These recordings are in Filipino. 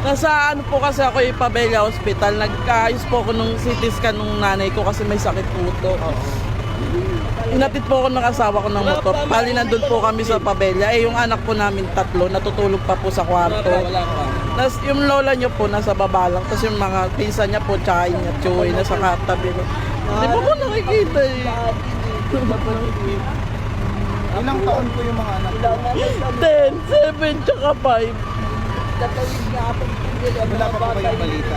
Nasa ano po kasi ako yung Pabella Hospital. Nagkaayos po ako nung CT scan nung nanay ko kasi may sakit po ito. Inatid po ako ng asawa ko ng motor. Bali nandun po kami sa Pabella. Eh yung anak po namin 3 natutulog pa po sa kwarto. Tapos yung lola niyo po nasa baba lang. Tapos yung mga pinsan niya po tsaka niya Chuy nasa katabi. Hindi po ko nakikita eh. Ilang taon po yung mga anak? 10, 7, tsaka 5. Wala pa po kayong balita?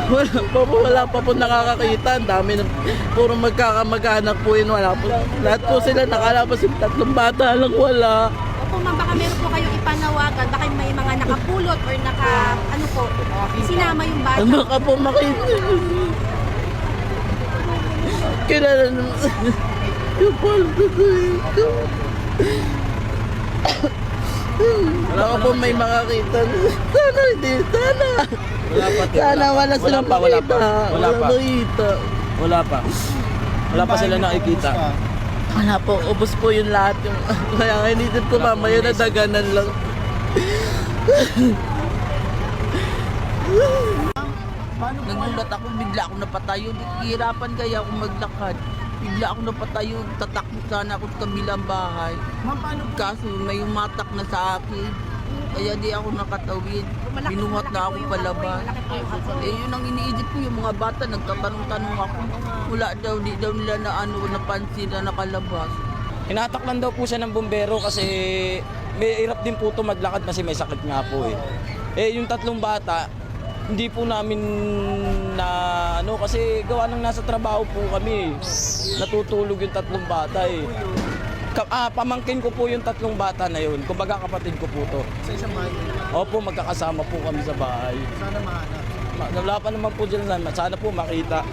Wala pa po nakakakita. Ang dami na, puro magkakamag-anak po yun. Wala po. Lahat po sila nakalabas yung 3 bata lang wala. Opo ma'am, baka meron po kayong ipanawagan, baka may mga nakapulot or ano po, sinama yung bata. Baka po makita. Kilala naman. Yung paldo ko ito. Baka po may makakita. Sana hindi. Sana. Sana wala silang makita. Wala pa. Makita. Wala pa sila nakikita. Wala po. Ubus po yung lahat. Kaya nga inisip ko mamaya na daganan lang. Nagulat ako. Bigla ako napatayo. Hirapan kaya ako maglakad. Bigla ako napatayo. Tatakbo sana ako sa kabilang bahay. Kaso may umatak na sa akin. Kaya di ako nakatawid. Binuhat na ako palabas. Eh yun ang iniisip ko, yung mga bata nagtatanong-tanong ako. Wala daw, di daw nila na napansin na nakalabas. Hinatak lang daw po siya ng bumbero kasi may hirap din po ito maglakad kasi may sakit nga po eh. Eh yung 3 bata, hindi po namin na kasi gawa nang nasa trabaho po kami. Natutulog yung 3 bata eh. Pamangkin ko po yung 3 bata na yun. Kumbaga kapatid ko po to. Sa isang bahay? Opo, magkakasama po kami sa bahay. Sana mahanap. Wala pa naman po dyan. Sana po makita.